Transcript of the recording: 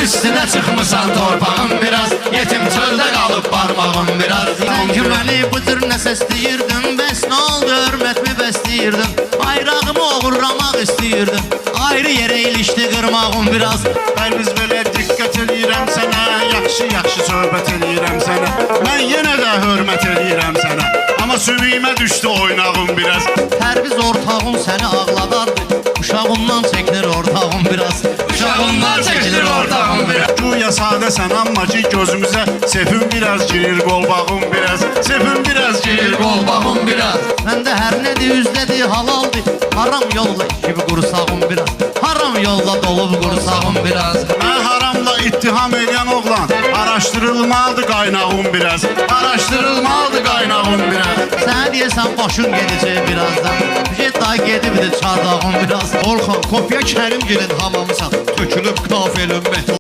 üstüne çıkmışsan torpağım biraz. Yetim çölde kalıp parmağım biraz. Sen ki beni bu cür nəsə istəyirdin, bəs nə oldu hörmətmi bəstəyirdin? Bayrağımı oğurlamaq istəyirdin, ayrı yerə ilişdi qırmağım biraz. Mən biz belə diqqət edirəm sənə, yaxşı söhbət edirəm sənə. Mən yenə də hörmət edirəm sənə, amma sümüyümə düşdü oynağım biraz. Pərviz ortağın səni ağladardı, uşağından çəkilir ortağın biraz. Uşağından çekilir ortağım biraz. Güya sadəsən amma ki gözümüzə sefim biraz girir, qolbağım biraz. Sefim biraz girir, Qolbağım biraz. Məndə hər nədir üzlədi halaldı, haram yolla kimi qursağım biraz. Haram yolla dolub qursağım biraz. Mən haramla ittiham edən oğlan, araşdırılmalıdır qaynağım biraz. Araşdırılmalıdır qaynağım biraz. Sənə deyəsən başın gedəcək birazdan, get daha gedibdir çardağım biraz. Orxan, Kopya Kərimgilin hamamısan, tökülüb kafelin beton.